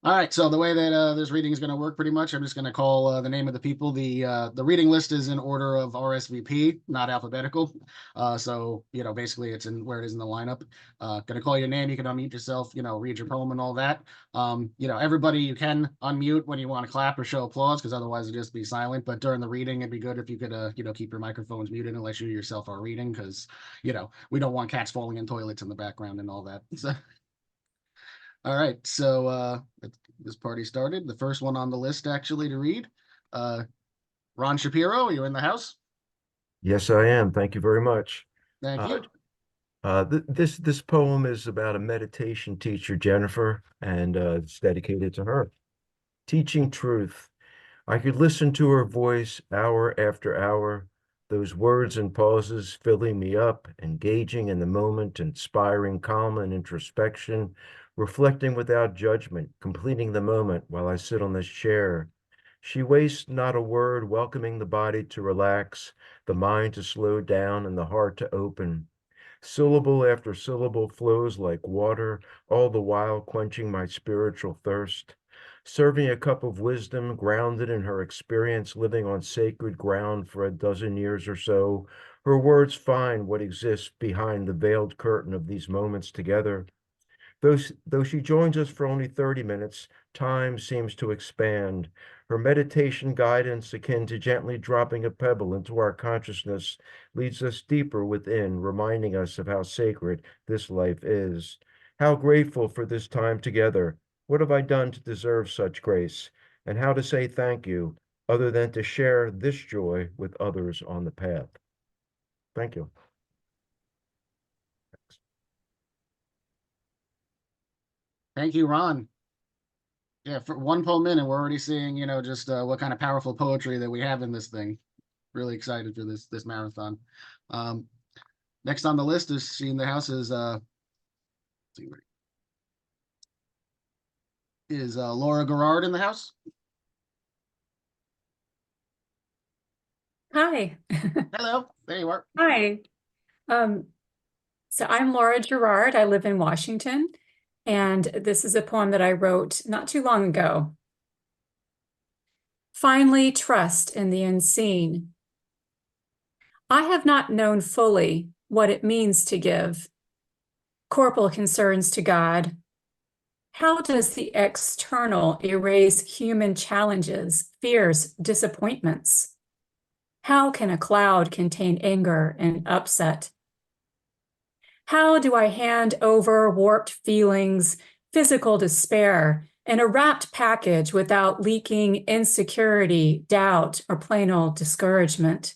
All right, so the way that this reading is going to work, pretty much, I'm just going to call the name of the people. The reading list is in order of RSVP, not alphabetical. So basically, it's in where it is in the lineup. Going to call your name. You can unmute yourself. Read your poem and all that. Everybody, you can unmute when you want to clap or show applause, because otherwise it'll just be silent. But during the reading, it'd be good if you could, keep your microphones muted unless you yourself are reading, because we don't want cats falling in toilets in the background and all that. So. All right, so let's get this party started. The first one on the list actually to read. Uh, Ron Shapiro, you're in the house. Yes, I am. Thank you very much. Thank Uh, you. this poem is about a meditation teacher, Jennifer, and it's dedicated to her. Teaching truth. I could listen to her voice hour after hour, those words and pauses filling me up, engaging in the moment, inspiring calm and introspection, reflecting without judgment, completing the moment while I sit on this chair. She wastes not a word, welcoming the body to relax, the mind to slow down, and the heart to open. Syllable after syllable flows like water, all the while quenching my spiritual thirst. Serving a cup of wisdom, grounded in her experience living on sacred ground for a dozen years or so, her words find what exists behind the veiled curtain of these moments together. Though she joins us for only 30 minutes, time seems to expand. Her meditation guidance, akin to gently dropping a pebble into our consciousness, leads us deeper within, reminding us of how sacred this life is. How grateful for this time together. What have I done to deserve such grace? And how to say thank you, other than to share this joy with others on the path. Thank you. Thank you, Ron. Yeah, for one poem in, and we're already seeing, just what kind of powerful poetry that we have in this thing. Really excited for this marathon. Um, Next on the list is she in the house is Laura Gerard in the house. Hi. Hello, there you are. Hi. Um, so I'm Laura Gerard. I live in Washington, and this is a poem that I wrote not too long ago. Finally, trust in the unseen. I have not known fully what it means to give corporal concerns to God. How does the external erase human challenges, fears, disappointments? How can a cloud contain anger and upset? How do I hand over warped feelings, physical despair, in a wrapped package without leaking insecurity, doubt, or plain old discouragement?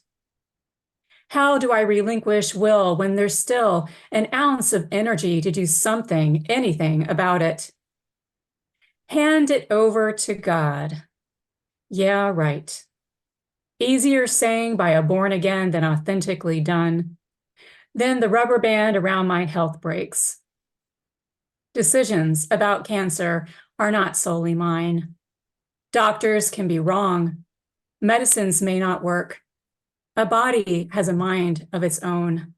How do I relinquish will when there's still an ounce of energy to do something, anything about it? Hand it over to God. Yeah, right. Easier saying by a born again than authentically done. Then the rubber band around my health breaks. Decisions about cancer are not solely mine. Doctors can be wrong. Medicines may not work. A body has a mind of its own.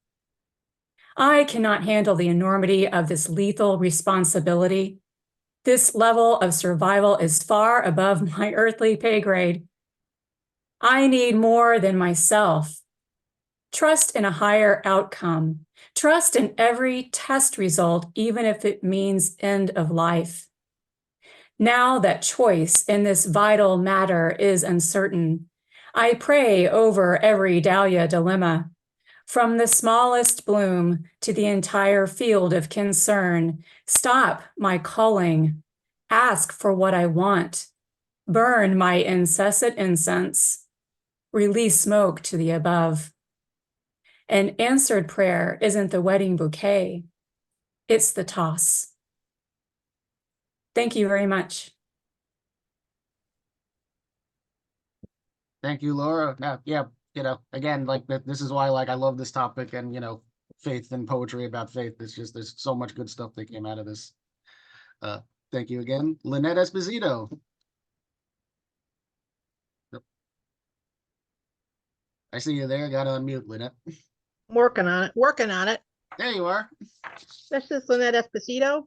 I cannot handle the enormity of this lethal responsibility. This level of survival is far above my earthly pay grade. I need more than myself. Trust in a higher outcome. Trust in every test result, even if it means end of life. Now that choice in this vital matter is uncertain, I pray over every dahlia dilemma, from the smallest bloom to the entire field of concern. Stop my calling, ask for what I want, burn my incessant incense, release smoke to the above. An answered prayer isn't the wedding bouquet, it's the toss. Thank you very much. Thank you, Laura. Yeah, again, like this is why, like, I love this topic, and faith and poetry about faith. It's just there's so much good stuff that came out of this. Uh, thank you again, Lynette Esposito. Yep. I see you there. Got to unmute, Lynette. Working on it, working on it. There you are. This is Lynette Esposito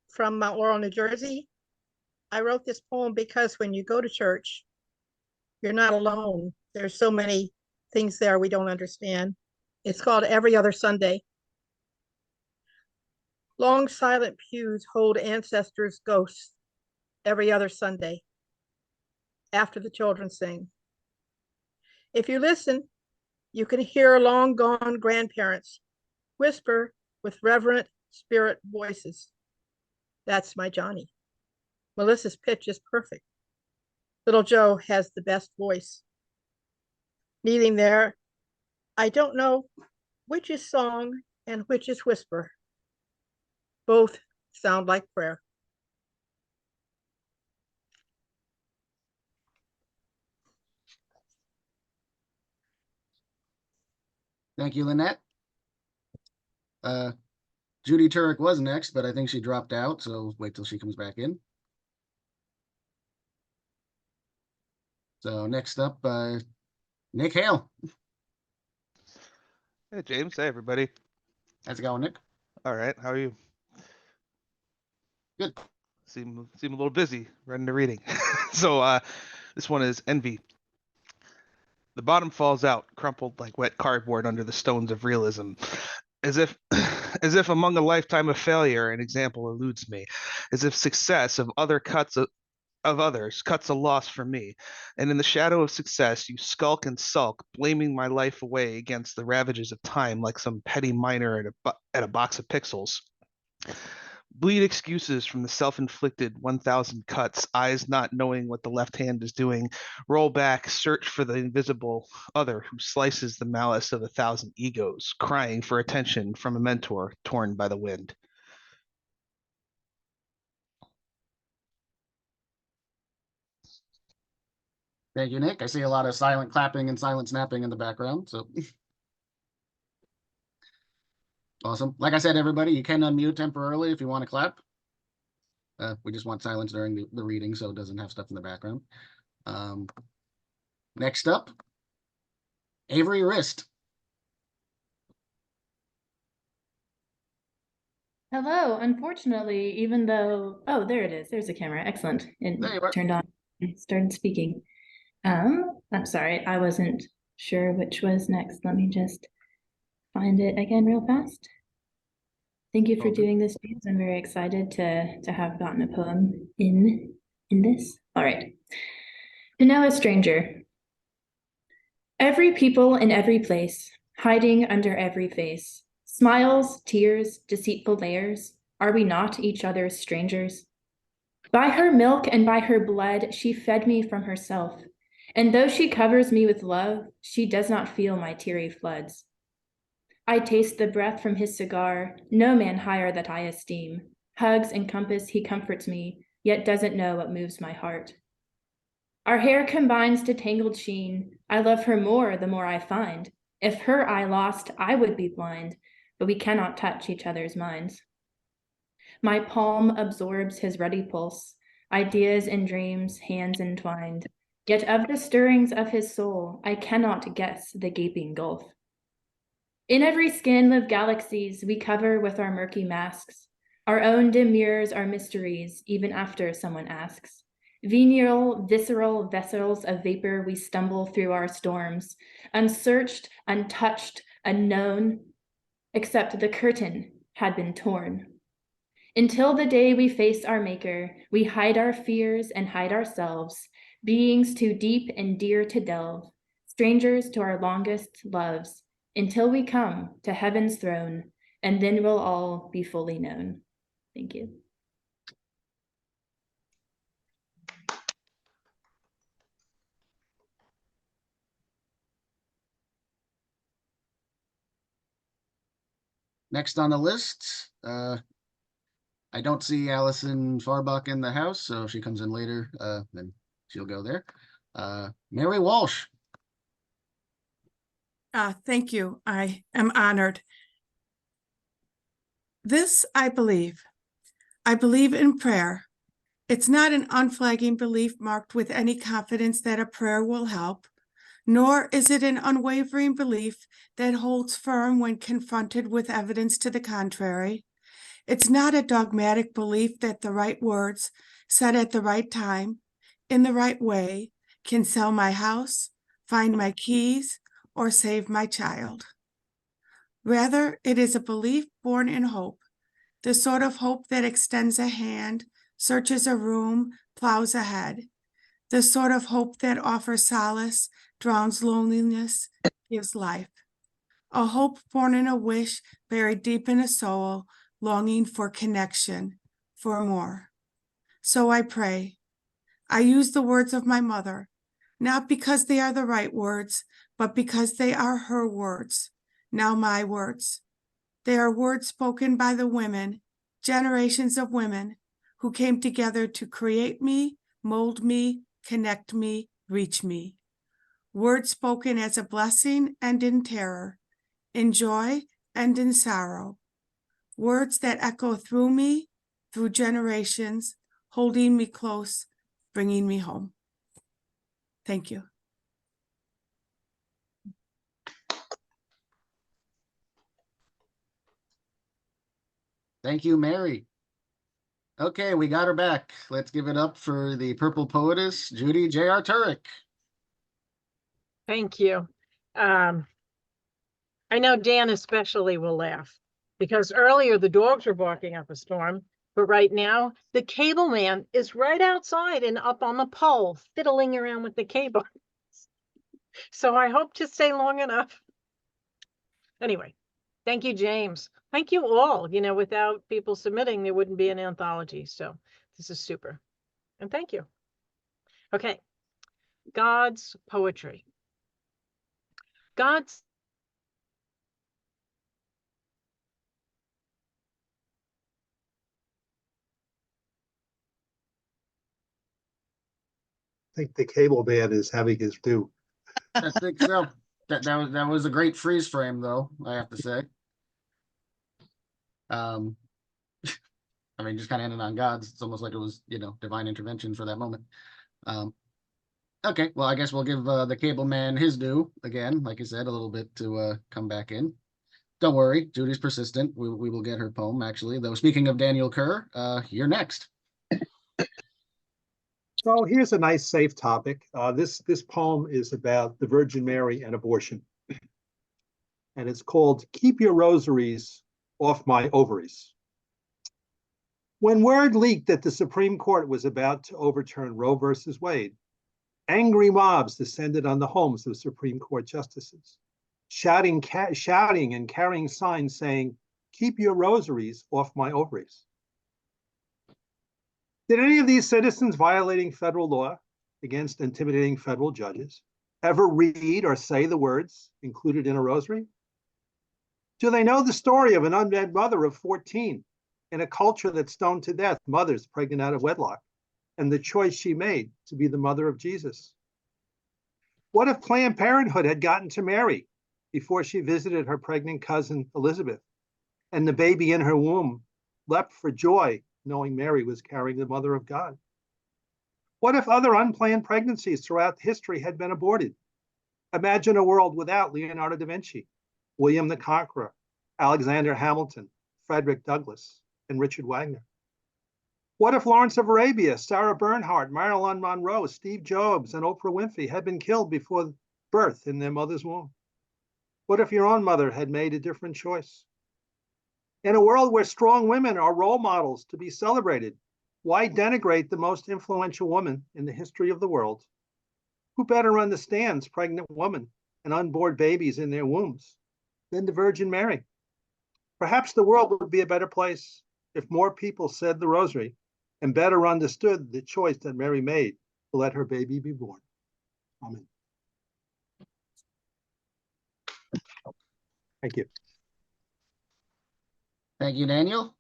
from Mount Laurel, New Jersey. I wrote this poem because when you go to church, you're not alone. There's so many things there we don't understand. It's called Every Other Sunday. Long silent pews hold ancestors' ghosts every other Sunday after the children sing. If you listen, you can hear long gone grandparents whisper with reverent spirit voices. That's my Johnny. Melissa's pitch is perfect. Little Joe has the best voice. Kneeling there, I don't know which is song and which is whisper. Both sound like prayer. Thank you, Lynette. Judy Turek was next, but I think she dropped out, so wait till she comes back in. So next up, Nick Hale. Hey, James. Hey, everybody. How's it going, Nick? All right. How are you? Good. Seem a little busy running the reading. So this one is Envy. The bottom falls out, crumpled like wet cardboard under the stones of realism. As if as if among a lifetime of failure an example eludes me. As if success of others cuts a loss for me. And in the shadow of success, you skulk and sulk, blaming my life away against the ravages of time like some petty miner at a box of pixels. Bleed excuses from the self-inflicted 1,000 cuts, eyes not knowing what the left hand is doing. Roll back, search for the invisible other who slices the malice of 1,000 egos, crying for attention from a mentor torn by the wind. Thank you, Nick. I see a lot of silent clapping and silent snapping in the background, so awesome. Like I said, everybody, you can unmute temporarily if you want to clap. We just want silence during the reading, so it doesn't have stuff in the background. Next up, Avery Wrist. Hello. Unfortunately, even though, oh, there it is. There's a camera. Excellent. It There you are. turned on. It started speaking. I'm sorry. I wasn't sure which was next. Let me just find it again real fast. Thank you for Okay. doing this, James. I'm very excited to have gotten a poem in this. All right. To know a stranger. Every people in every place, hiding under every face. Smiles, tears, deceitful layers, are we not each other's strangers? By her milk and by her blood, she fed me from herself. And though she covers me with love, she does not feel my teary floods. I taste the breath from his cigar, no man higher that I esteem. Hugs and compass, he comforts me, yet doesn't know what moves my heart. Our hair combines to tangled sheen. I love her more the more I find. If her I lost, I would be blind, but we cannot touch each other's minds. My palm absorbs his ruddy pulse, ideas and dreams, hands entwined. Yet of the stirrings of his soul, I cannot guess the gaping gulf. In every skin live galaxies we cover with our murky masks. Our own dim mirrors are mysteries, even after someone asks. Venial, visceral vessels of vapor we stumble through our storms, unsearched, untouched, unknown, except the curtain had been torn. Until the day we face our maker, we hide our fears and hide ourselves, beings too deep and dear to delve, strangers to our longest loves, until we come to heaven's throne, and then we'll all be fully known. Thank you. Next on the list, I don't see Allison Farbuck in the house, so if she comes in later, then she'll go there. Mary Walsh. Thank you. I am honored. This I believe. I believe in prayer. It's not an unflagging belief marked with any confidence that a prayer will help, nor is it an unwavering belief that holds firm when confronted with evidence to the contrary. It's not a dogmatic belief that the right words said at the right time, in the right way, can sell my house, find my keys, or save my child. Rather, it is a belief born in hope, the sort of hope that extends a hand, searches a room, plows ahead, the sort of hope that offers solace, drowns loneliness, gives life. A hope born in a wish buried deep in a soul, longing for connection, for more. So I pray. I use the words of my mother, not because they are the right words, but because they are her words, now my words. They are words spoken by the women, generations of women, who came together to create me, mold me, connect me, reach me. Words spoken as a blessing and in terror, in joy and in sorrow. Words that echo through me, through generations, holding me close, bringing me home. Thank you. Thank you, Mary. Okay, we got her back. Let's give it up for the Purple Poetess, Judy J.R. Turek. Thank you. I know Dan especially will laugh because earlier the dogs were barking up a storm, but right now the cable man is right outside and up on the pole fiddling around with the cable. So I hope to stay long enough. Anyway, thank you, James. Thank you all. You know, without people submitting, there wouldn't be an anthology. So this is super. And thank you. Okay. God's poetry. God's think the cable man is having his due. I think so. That was a great freeze frame, though, I have to say. I mean, just kind of ended on God's. It's almost like it was, divine intervention for that moment. Okay, well, I guess we'll give the cable man his due again, like I said, a little bit to come back in. Don't worry, Judy's persistent. We will get her poem, actually. Though, speaking of Daniel Kerr, you're next. So here's a nice, safe topic. This poem is about the Virgin Mary and abortion. And it's called Keep Your Rosaries Off My Ovaries. When word leaked that the Supreme Court was about to overturn Roe versus Wade, angry mobs descended on the homes of Supreme Court justices, shouting and carrying signs saying, "Keep your rosaries off my ovaries." Did any of these citizens violating federal law against intimidating federal judges ever read or say the words included in a rosary? Do they know the story of an unwed mother of 14 in a culture that stoned to death mothers pregnant out of wedlock, and the choice she made to be the mother of Jesus? What if Planned Parenthood had gotten to Mary before she visited her pregnant cousin Elizabeth, and the baby in her womb leapt for joy knowing Mary was carrying the mother of God? What if other unplanned pregnancies throughout history had been aborted? Imagine a world without Leonardo da Vinci, William the Conqueror, Alexander Hamilton, Frederick Douglass, and Richard Wagner. What if Lawrence of Arabia, Sarah Bernhardt, Marilyn Monroe, Steve Jobs, and Oprah Winfrey had been killed before birth in their mother's womb? What if your own mother had made a different choice? In a world where strong women are role models to be celebrated, why denigrate the most influential woman in the history of the world? Who better understands pregnant women and unborn babies in their wombs than the Virgin Mary? Perhaps the world would be a better place if more people said the rosary and better understood the choice that Mary made to let her baby be born. Amen. Thank you. Thank you, Daniel.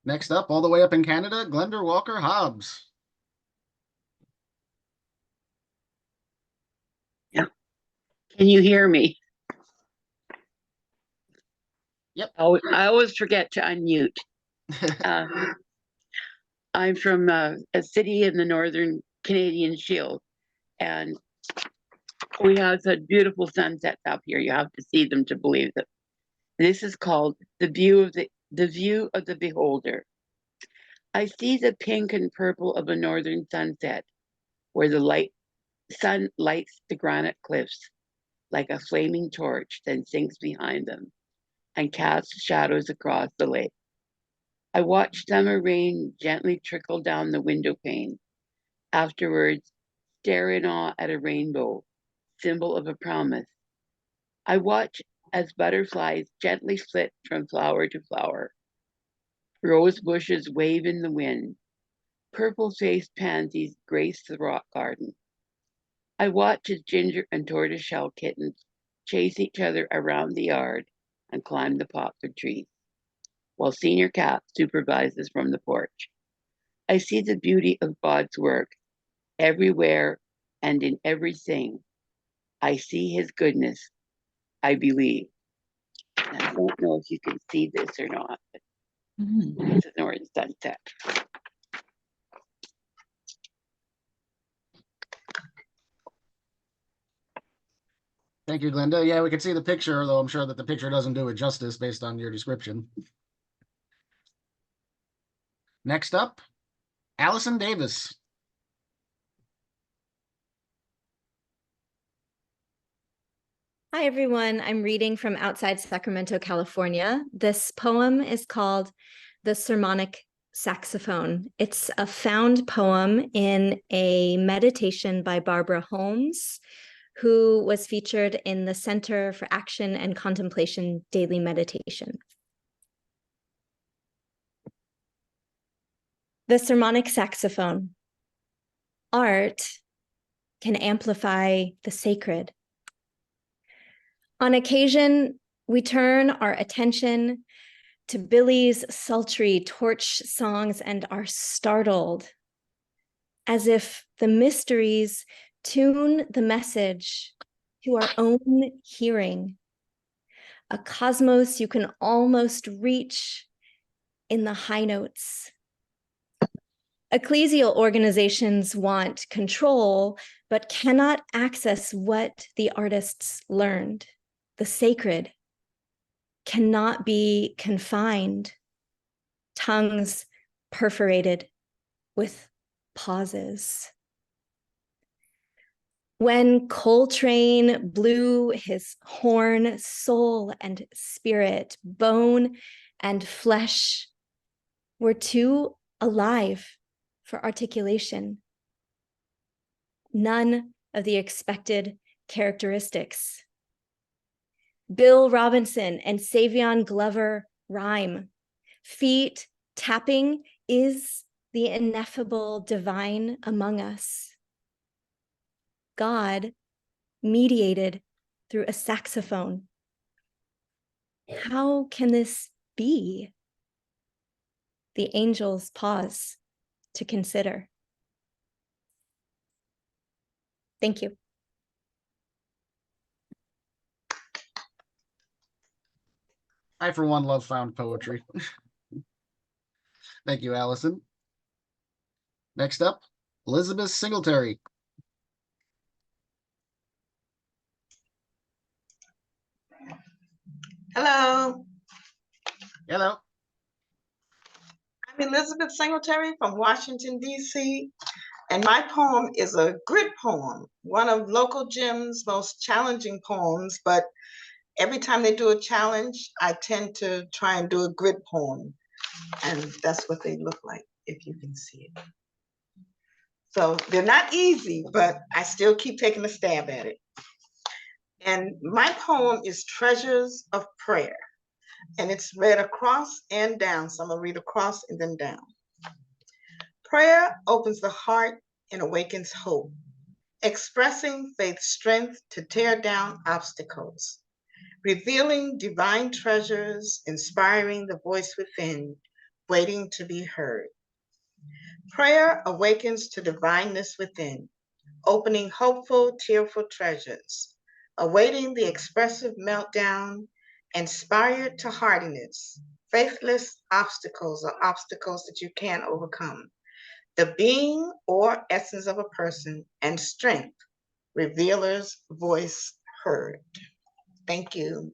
Next up, all the way up in Canada, Glenda Walker Hobbs. Yeah. Can you hear me? Yep. Oh, I always forget to unmute. I'm from a city in the Northern Canadian Shield, and we have such beautiful sunsets up here. You have to see them to believe them. This is called the view of the beholder. I see the pink and purple of a northern sunset, where the sun lights the granite cliffs like a flaming torch, then sinks behind them and casts shadows across the lake. I watch summer rain gently trickle down the window pane. Afterwards, stare in awe at a rainbow, symbol of a promise. I watch as butterflies gently flit from flower to flower. Rose bushes wave in the wind. Purple-faced pansies grace the rock garden. I watch as ginger and tortoiseshell kittens chase each other around the yard and climb the poplar trees, while Senior Cat supervises from the porch. I see the beauty of God's work everywhere and in everything. I see his goodness. I believe. And I don't know if you can see this or not, but it's a northern sunset. Thank you, Glenda. Yeah, we can see the picture, though I'm sure that the picture doesn't do it justice based on your description. Next up, Allison Davis. Hi, everyone. I'm reading from outside Sacramento, California. This poem is called The Sermonic Saxophone. It's a found poem in a meditation by Barbara Holmes, who was featured in the Center for Action and Contemplation Daily Meditation. The Sermonic Saxophone. Art can amplify the sacred. On occasion, we turn our attention to Billy's sultry torch songs and are startled, as if the mysteries tune the message to our own hearing, a cosmos you can almost reach in the high notes. Ecclesial organizations want control, but cannot access what the artists learned. The sacred cannot be confined, tongues perforated with pauses. When Coltrane blew his horn, soul and spirit, bone and flesh were too alive for articulation. None of the expected characteristics. Bill Robinson and Savion Glover rhyme. Feet tapping is the ineffable divine among us. God mediated through a saxophone. How can this be? The angels pause to consider. Thank you. I, for one, love found poetry. Thank you, Allison. Next up, Elizabeth Singletary. Hello, Hello. I'm Elizabeth Singletary from Washington, D.C., and my poem is a grit poem, one of Local Gym's most challenging poems, but every time they do a challenge, I tend to try and do a grit poem, and that's what they look like, if you can see it. So they're not easy, but I still keep taking a stab at it. And my poem is Treasures of Prayer. And it's read across and down. So I'm gonna read across and then down. Prayer opens the heart and awakens hope, expressing faith's strength to tear down obstacles, revealing divine treasures, inspiring the voice within, waiting to be heard. Prayer awakens to divineness within, opening hopeful, tearful treasures, awaiting the expressive meltdown, inspired to hardiness, faithless obstacles are obstacles that you can't overcome, the being or essence of a person, and strength, revealer's voice heard. Thank you.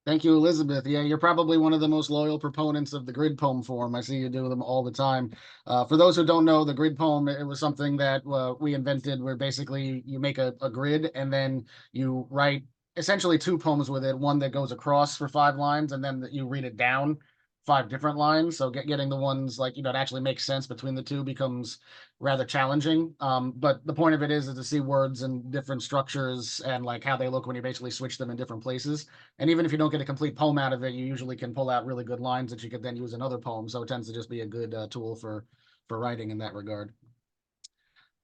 Thank you, Elizabeth. Yeah, you're probably one of the most loyal proponents of the grid poem form. I see you do them all the time. For those who don't know, the grid poem, it was something that we invented where basically you make a grid and then you write essentially two poems with it, one that goes across for 5 lines and then you read it down 5 different lines. So getting the ones like, that actually makes sense between the two becomes rather challenging. But the point of it is to see words and different structures and like how they look when you basically switch them in different places. And even if you don't get a complete poem out of it, you usually can pull out really good lines that you could then use in other poems. So it tends to just be a good tool for writing in that regard.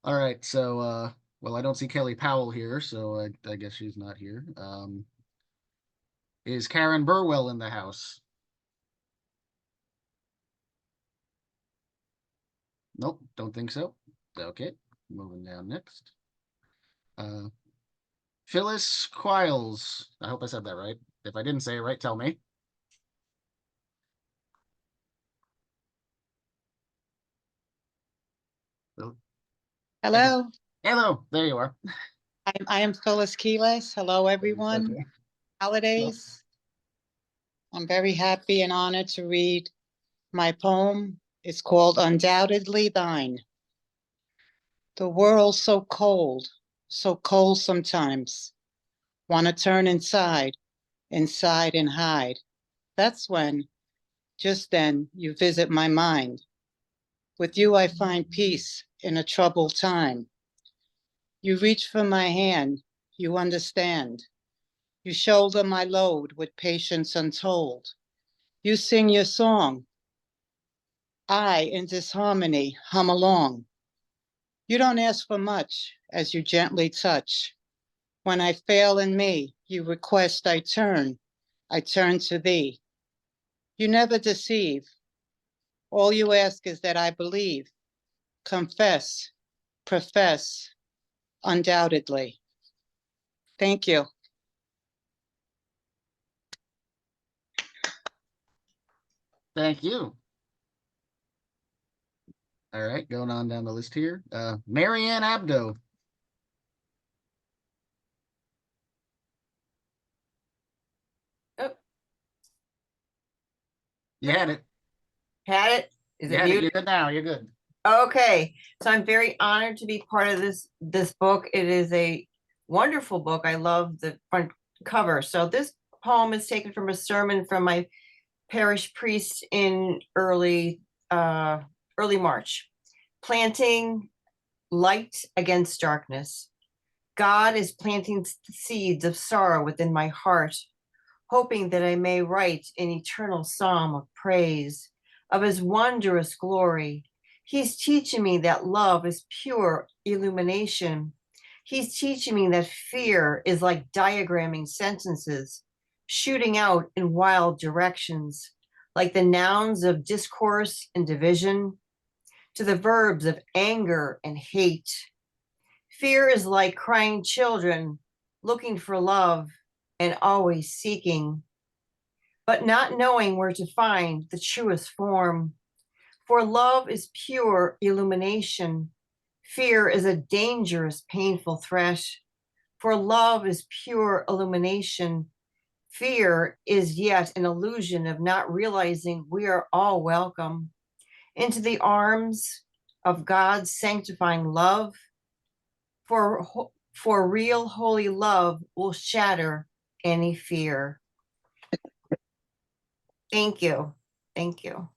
All right, so well, I don't see Kelly Powell here, so I guess she's not here. Is Karen Burwell in the house? Nope, don't think so. Okay, moving down next. Phyllis Quiles. I hope I said that right. If I didn't say it right, tell me. Hello, Hello, there you are. I am Phyllis Keeles. Hello, everyone. Okay. Holidays. I'm very happy and honored to read my poem. It's called Undoubtedly Thine. The world's so cold sometimes. Want to turn inside and hide. That's when, just then, you visit my mind. With you, I find peace in a troubled time. You reach for my hand, you understand. You shoulder my load with patience untold. You sing your song. I, in disharmony, hum along. You don't ask for much as you gently touch. When I fail in me, you request I turn to thee. You never deceive. All you ask is that I believe, confess, profess, undoubtedly. Thank you. Thank you. All right, going on down the list here. Marianne Abdo. Oh, You had it. had it? Is You it had it. You're muted? good now. You're good. Okay, so I'm very honored to be part of this book. It is a wonderful book. I love the front cover. So this poem is taken from a sermon from my parish priest in early March. Planting light against darkness. God is planting seeds of sorrow within my heart, hoping that I may write an eternal psalm of praise of his wondrous glory. He's teaching me that love is pure illumination. He's teaching me that fear is like diagramming sentences, shooting out in wild directions, like the nouns of discourse and division, to the verbs of anger and hate. Fear is like crying children looking for love and always seeking, but not knowing where to find the truest form. For love is pure illumination. Fear is a dangerous, painful threat. For love is pure illumination. Fear is yet an illusion of not realizing we are all welcome into the arms of God's sanctifying love. For real holy love will shatter any fear. Thank you. Thank you.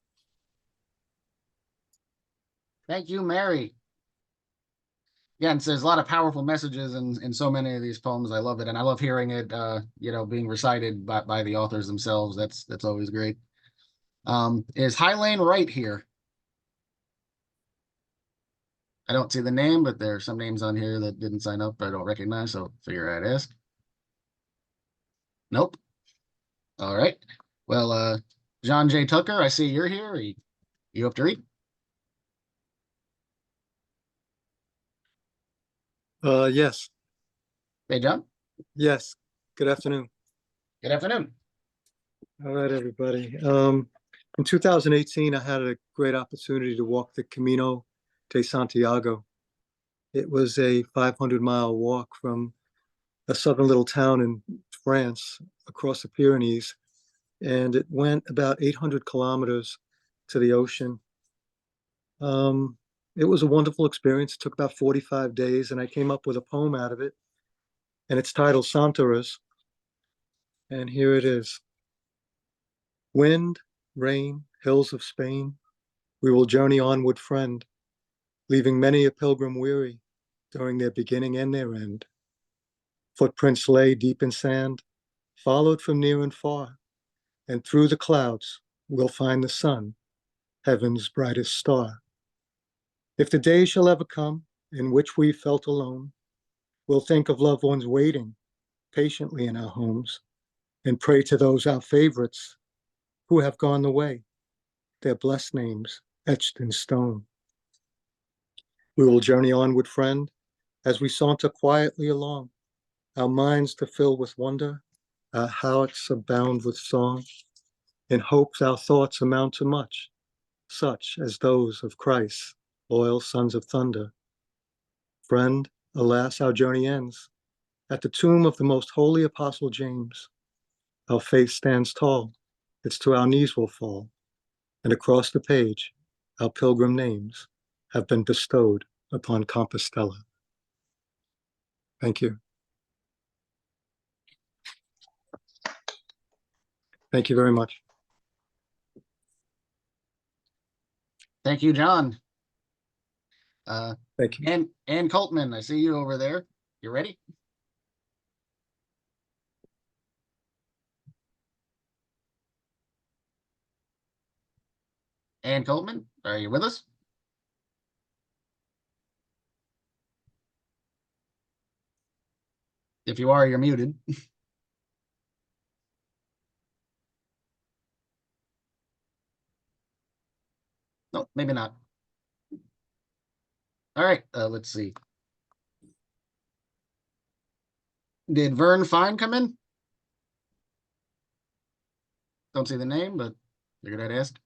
Thank you, Mary. Yeah, and there's a lot of powerful messages in so many of these poems. I love it, and I love hearing it, being recited by the authors themselves. That's always great. Is Highlane Wright here? I don't see the name, but there are some names on here that didn't sign up, but I don't recognize, so figure I'd ask. Nope. All right. Well, John J. Tucker, I see you're here. You up to read? Yes. Hey, John. Yes. Good afternoon. Good afternoon. All right, everybody. In 2018, I had a great opportunity to walk the Camino de Santiago. It was a 500-mile walk from a southern little town in France across the Pyrenees, and it went about 800 kilometers to the ocean. It was a wonderful experience. It took about 45 days, and I came up with a poem out of it, and it's titled Santaras, and here it is. Wind, rain, hills of Spain, we will journey onward, friend, leaving many a pilgrim weary during their beginning and their end. Footprints lay deep in sand, followed from near and far, and through the clouds we'll find the sun, heaven's brightest star. If the day shall ever come in which we felt alone, we'll think of loved ones waiting patiently in our homes and pray to those our favorites who have gone the way, their blessed names etched in stone. We will journey onward, friend, as we saunter quietly along, our minds to fill with wonder, our hearts abound with song. In hopes our thoughts amount to much, such as those of Christ, loyal sons of thunder. Friend, alas, our journey ends at the tomb of the most holy apostle James. Our faith stands tall, it's to our knees will fall, and across the page, our pilgrim names have been bestowed upon Compostela. Thank you. Thank you very much. Thank you, John. Thank you. Ann Coltman, I see you over there. You ready? Ann Coltman, are you with us? If you are, you're muted. No, maybe not. All right, let's see. Did Vern Fine come in? Don't see the name, but figured I'd ask.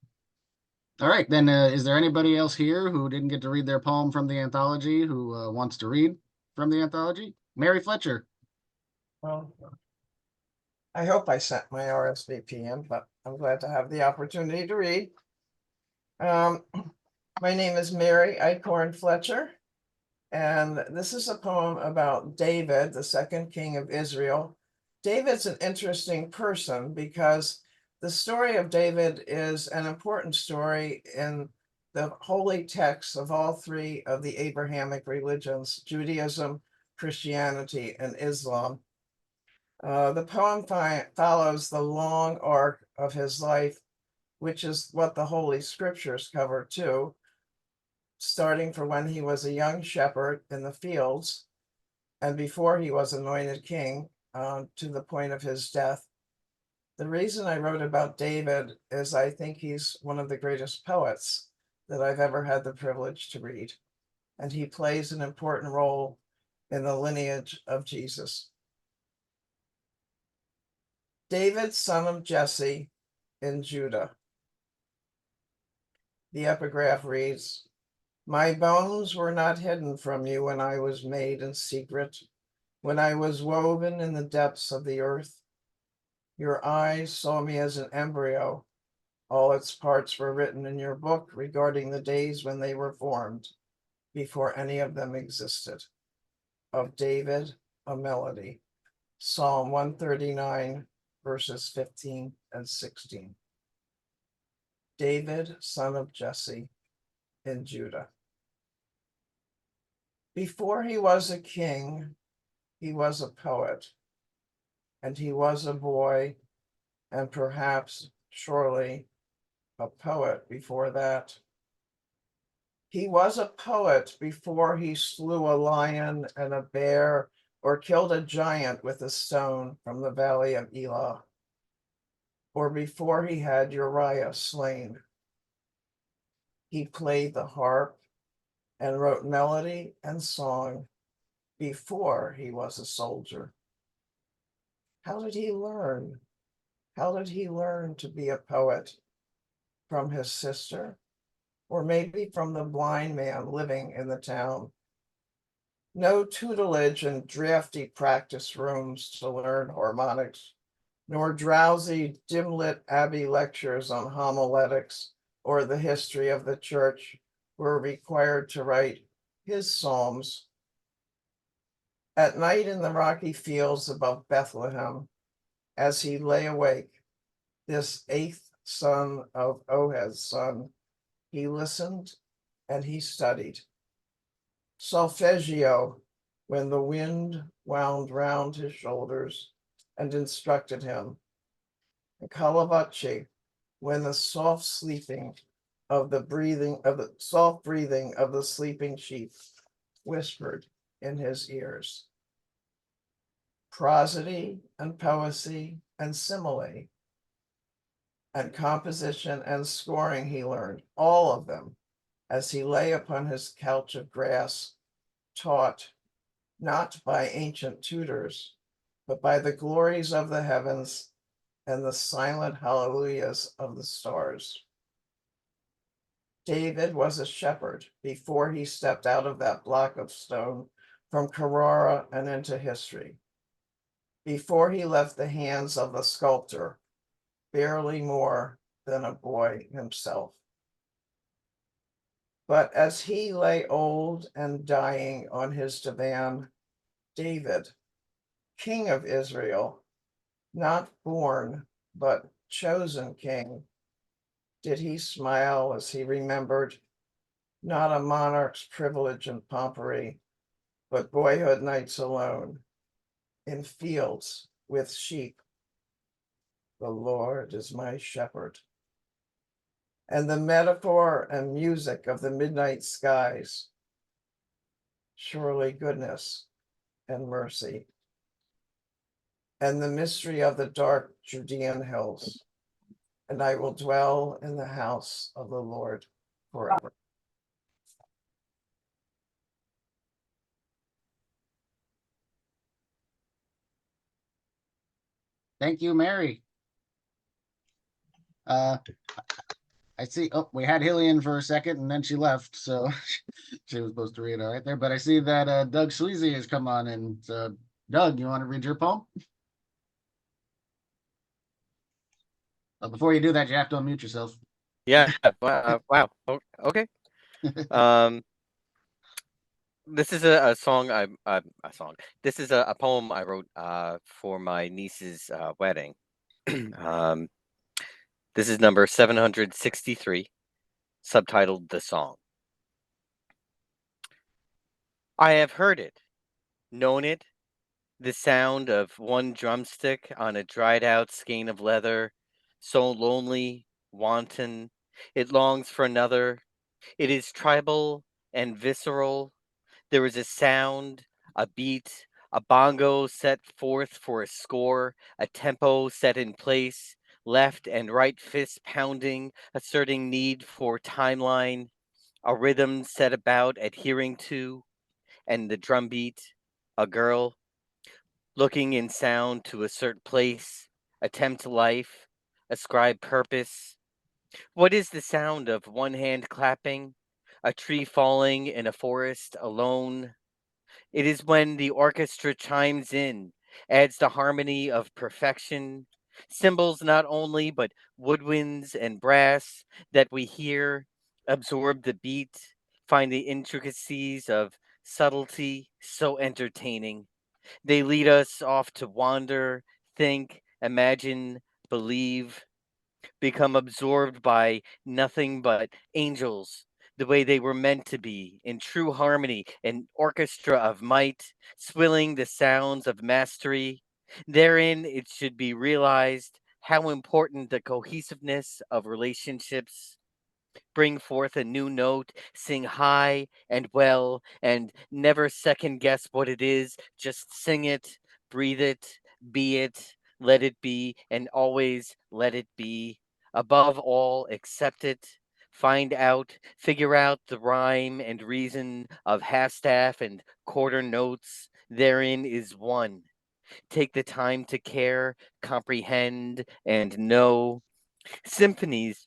All right, then is there anybody else here who didn't get to read their poem from the anthology who wants to read from the anthology? Mary Fletcher. Well, I hope I sent my RSVP in, but I'm glad to have the opportunity to read. My name is Mary Eichhorn Fletcher, and this is a poem about David, the second king of Israel. David's an interesting person because the story of David is an important story in the holy texts of all three of the Abrahamic religions, Judaism, Christianity, and Islam. The poem follows the long arc of his life, which is what the Holy Scriptures cover too, starting from when he was a young shepherd in the fields and before he was anointed king to the point of his death. The reason I wrote about David is I think he's one of the greatest poets that I've ever had the privilege to read, and he plays an important role in the lineage of Jesus. David, son of Jesse in Judah. The epigraph reads, "My bones were not hidden from you when I was made in secret, when I was woven in the depths of the earth. Your eyes saw me as an embryo. All its parts were written in your book regarding the days when they were formed, before any of them existed." Of David, a melody. Psalm 139, verses 15 and 16. David, son of Jesse in Judah. Before he was a king, he was a poet, and he was a boy, and perhaps, surely, a poet before that. He was a poet before he slew a lion and a bear, or killed a giant with a stone from the valley of Elah, or before he had Uriah slain. He played the harp and wrote melody and song before he was a soldier. How did he learn? How did he learn to be a poet? From his sister, or maybe from the blind man living in the town? No tutelage in drafty practice rooms to learn harmonics, nor drowsy, dim-lit abbey lectures on homiletics or the history of the church were required to write his psalms. At night in the rocky fields above Bethlehem, as he lay awake, this eighth son of Ohed's son, he listened and he studied. Solfeggio, when the wind wound round his shoulders and instructed him. And Calavacci, when the soft sleeping of the soft breathing of the sleeping sheep whispered in his ears. Prosody and poesy and simile and composition and scoring he learned, all of them, as he lay upon his couch of grass, taught not by ancient tutors, but by the glories of the heavens and the silent hallelujahs of the stars. David was a shepherd before he stepped out of that block of stone from Carrara and into history. Before he left the hands of the sculptor, barely more than a boy himself. But as he lay old and dying on his divan, David, king of Israel, not born, but chosen king, did he smile as he remembered not a monarch's privilege and pompery, but boyhood nights alone in fields with sheep. The Lord is my shepherd. And the metaphor and music of the midnight skies, surely goodness and mercy, and the mystery of the dark Judean hills, and I will dwell in the house of the Lord forever. Thank you, Mary. I see. Oh, we had Hillian for a second, and then she left, so she was supposed to read all right there. But I see that Doug Sleazy has come on, and Doug, you want to read your poem? Before you do that, you have to unmute yourself. Yeah. Wow. Okay. This is a song. A song. This is a poem I wrote for my niece's wedding. This is number 763, subtitled "The Song." I have heard it, known it, the sound of one drumstick on a dried out skein of leather, so lonely, wanton, it longs for another. It is tribal and visceral. There is a sound, a beat, a bongo set forth for a score, a tempo set in place, left and right fists pounding, asserting need for timeline, a rhythm set about adhering to, and the drum beat, a girl, looking in sound to assert place, attempt life, ascribe purpose. What is the sound of one hand clapping, a tree falling in a forest alone? It is when the orchestra chimes in, adds the harmony of perfection, cymbals not only, but woodwinds and brass that we hear, absorb the beat, find the intricacies of subtlety so entertaining. They lead us off to wander, think, imagine, believe, become absorbed by nothing but angels, the way they were meant to be, in true harmony, an orchestra of might, swilling the sounds of mastery. Therein, it should be realized how important the cohesiveness of relationships bring forth a new note, sing high and well, and never second guess what it is. Just sing it, breathe it, be it, let it be, and always let it be. Above all, accept it. Find out, figure out the rhyme and reason of half staff and quarter notes. Therein is one. Take the time to care, comprehend, and know. Symphonies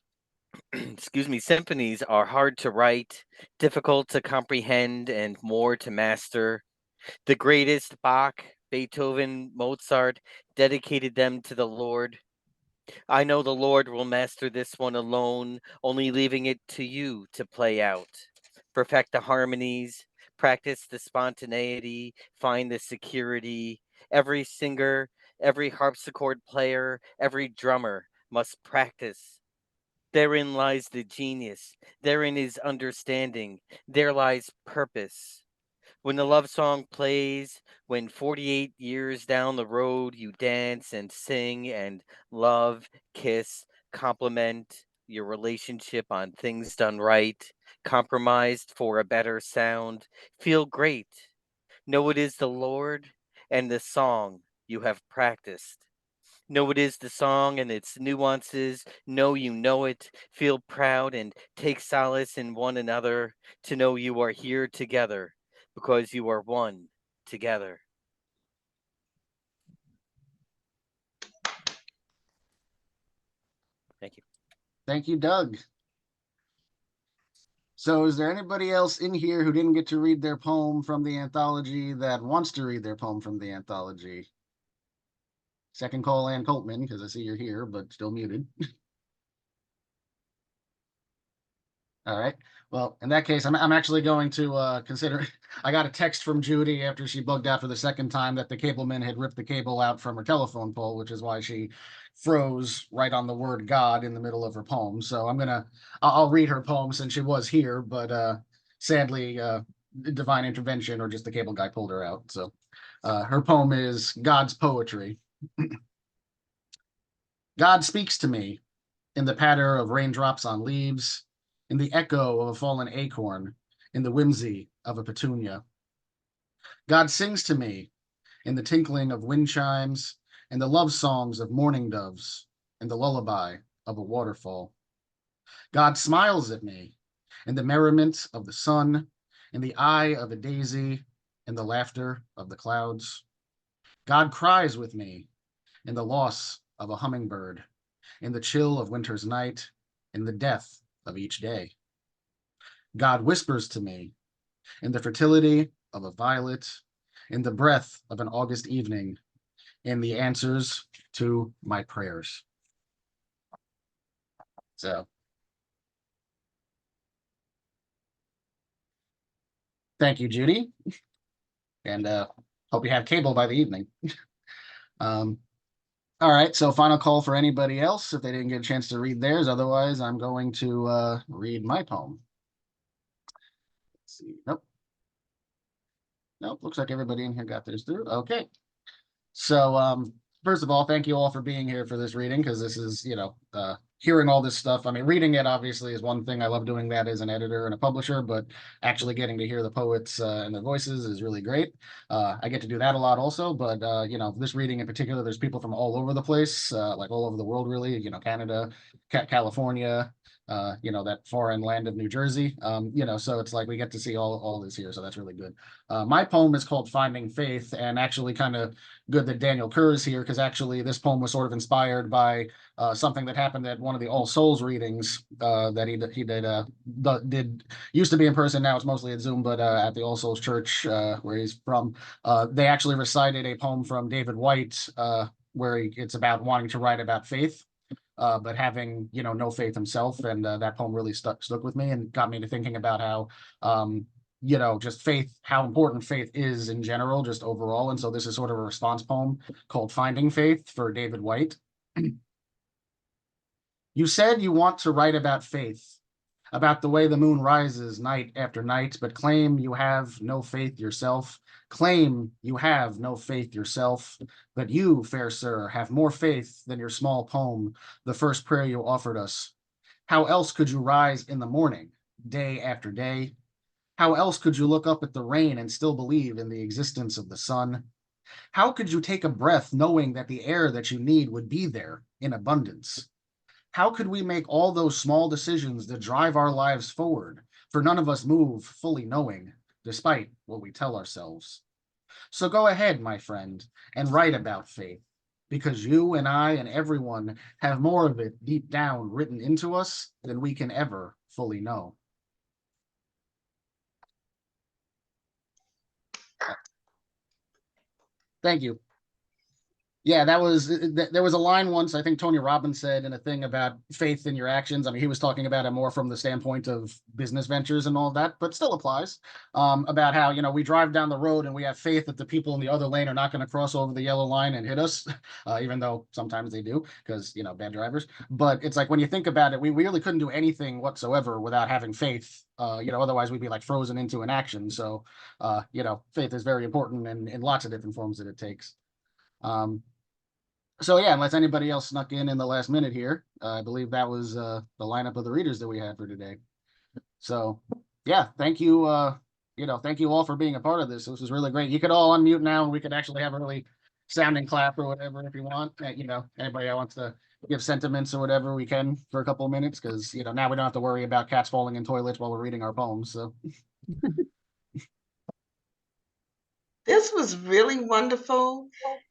symphonies are hard to write, difficult to comprehend, and more to master. The greatest, Bach, Beethoven, Mozart, dedicated them to the Lord. I know the Lord will master this one alone, only leaving it to you to play out. Perfect the harmonies, practice the spontaneity, find the security. Every singer, every harpsichord player, every drummer must practice. Therein lies the genius, therein is understanding, there lies purpose. When the love song plays, when 48 years down the road you dance and sing and love, kiss, compliment your relationship on things done right, compromised for a better sound, feel great. Know it is the Lord and the song you have practiced. Know it is the song and its nuances. Know you know it. Feel proud and take solace in one another to know you are here together because you are one together. Thank you. Thank you, Doug. So is there anybody else in here who didn't get to read their poem from the anthology that wants to read their poem from the anthology? Second call, Ann Coltman, because I see you're here, but still muted. All right. Well, in that case, I'm actually going to consider. I got a text from Judy after she bugged out for the second time that the cableman had ripped the cable out from her telephone pole, which is why she froze right on the word God in the middle of her poem. So I'll read her poem since she was here, but sadly, divine intervention or just the cable guy pulled her out. So her poem is God's Poetry. God speaks to me in the patter of raindrops on leaves, in the echo of a fallen acorn, in the whimsy of a petunia. God sings to me in the tinkling of wind chimes, and the love songs of mourning doves, and the lullaby of a waterfall. God smiles at me in the merriment of the sun, in the eye of a daisy, in the laughter of the clouds. God cries with me in the loss of a hummingbird, in the chill of winter's night, in the death of each day. God whispers to me in the fertility of a violet, in the breath of an August evening, in the answers to my prayers. So, thank you, Judy, and hope you have cable by the evening. All right, so final call for anybody else if they didn't get a chance to read theirs. Otherwise, I'm going to read my poem. Let's see. Nope. Nope. Looks like everybody in here got theirs through. Okay. So, first of all, thank you all for being here for this reading, because this is, hearing all this stuff. I mean, reading it obviously is one thing. I love doing that as an editor and a publisher, but actually getting to hear the poets and their voices is really great. I get to do that a lot also, but, this reading in particular, there's people from all over the place, like all over the world, really, Canada, California, that foreign land of New Jersey. So it's like we get to see all this here. So that's really good. My poem is called Finding Faith, and actually kind of good that Daniel Kerr is here, because actually this poem was sort of inspired by something that happened at one of the All Souls readings that he did used to be in person. Now it's mostly at Zoom, but at the All Souls Church where he's from, they actually recited a poem from David White where it's about wanting to write about faith. But having no faith himself, and that poem really stuck with me and got me to thinking about how just faith, how important faith is in general, just overall. And so this is sort of a response poem called Finding Faith for David White. You said you want to write about faith, about the way the moon rises night after night, but claim you have no faith yourself. Claim you have no faith yourself, but you, fair sir, have more faith than your small poem, the first prayer you offered us. How else could you rise in the morning, day after day? How else could you look up at the rain and still believe in the existence of the sun? How could you take a breath knowing that the air that you need would be there in abundance? How could we make all those small decisions that drive our lives forward, for none of us move fully knowing, despite what we tell ourselves? So go ahead, my friend, and write about faith, because you and I and everyone have more of it deep down written into us than we can ever fully know. Thank you. Yeah, that was there was a line once, I think Tony Robbins said in a thing about faith in your actions. I mean, he was talking about it more from the standpoint of business ventures and all of that, but still applies. About how, we drive down the road and we have faith that the people in the other lane are not going to cross over the yellow line and hit us, even though sometimes they do because, bad drivers. But it's like when you think about it, we really couldn't do anything whatsoever without having faith. Otherwise we'd be like frozen into inaction. So, faith is very important in lots of different forms that it takes. So yeah, unless anybody else snuck in the last minute here, I believe that was the lineup of the readers that we had for today. So yeah, thank you. Thank you all for being a part of this. This was really great. You could all unmute now, and we could actually have a really sounding clap or whatever if you want. Anybody that wants to give sentiments or whatever, we can for a couple of minutes because now we don't have to worry about cats falling in toilets while we're reading our poems. So. This was really wonderful.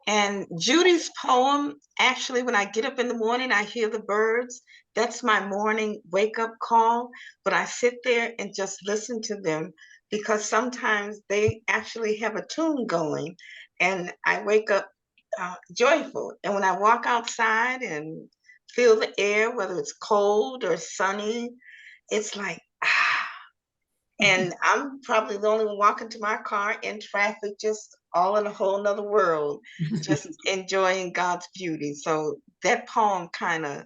And Judy's poem, actually, when I get up in the morning, I hear the birds. That's my morning wake up call. But I sit there and just listen to them because sometimes they actually have a tune going. And I wake up joyful. And when I walk outside and feel the air, whether it's cold or sunny, it's like, and I'm probably the only one walking to my car in traffic, just all in a whole nother world, just enjoying God's beauty. So that poem kind of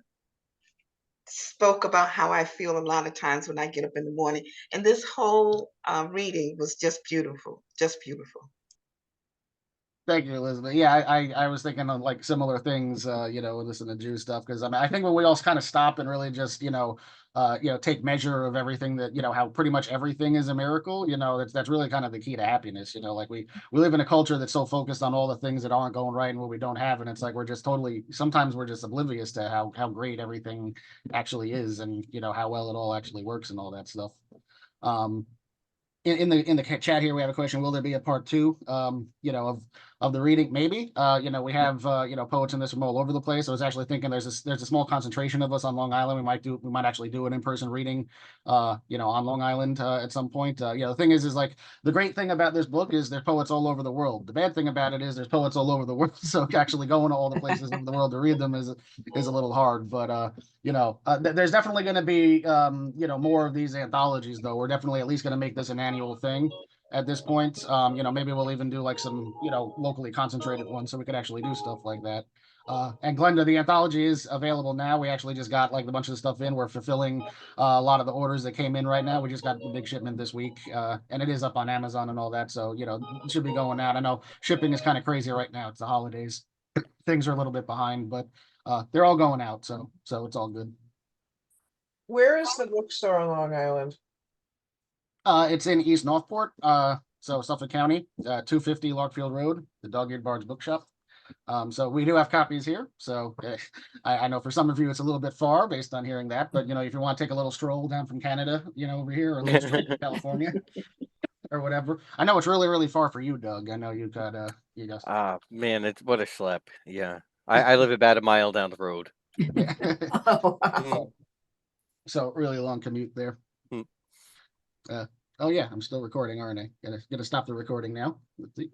spoke about how I feel a lot of times when I get up in the morning. And this whole reading was just beautiful, just beautiful. Thank you, Elizabeth. Yeah, I was thinking of like similar things, listening to Jew stuff because I think when we all kind of stop and really just take measure of everything that how pretty much everything is a miracle. That's really kind of the key to happiness. Like we live in a culture that's so focused on all the things that aren't going right and what we don't have, and it's like we're just sometimes we're just oblivious to how great everything actually is and how well it all actually works and all that stuff. In the chat here, we have a question: will there be a part two? Of the reading, maybe. We have poets in this from all over the place. I was actually thinking there's a small concentration of us on Long Island. We might actually do an in-person reading, on Long Island at some point. The thing is like the great thing about this book is there's poets all over the world. The bad thing about it is there's poets all over the world. So actually going to all the places in the world to read them is a little hard. But there's definitely going to be more of these anthologies though. We're definitely at least going to make this an annual thing at this point. Maybe we'll even do like some locally concentrated ones so we could actually do stuff like that. And Glenda, the anthology is available now. We actually just got like a bunch of stuff in. We're fulfilling a lot of the orders that came in right now. We just got the big shipment this week, and it is up on Amazon and all that. So it should be going out. I know shipping is kind of crazy right now. It's the holidays. Things are a little bit behind, but they're all going out. So it's all good. Where is the bookstore on Long Island? It's in East Northport, so Suffolk County, 250 Larkfield Road, the Dog-Eared Barge Bookshop. So we do have copies here. So I know for some of you it's a little bit far based on hearing that, but if you want to take a little stroll down from Canada, over here, or a little stroll to California, or whatever. I know it's really, really far for you, Doug. I know you got you guys. Man, it's what a schlep. Yeah, I live about a mile down the road. Yeah. Oh, wow. So really long commute there. Oh yeah, I'm still recording, aren't I? Gotta stop the recording now. Let's see.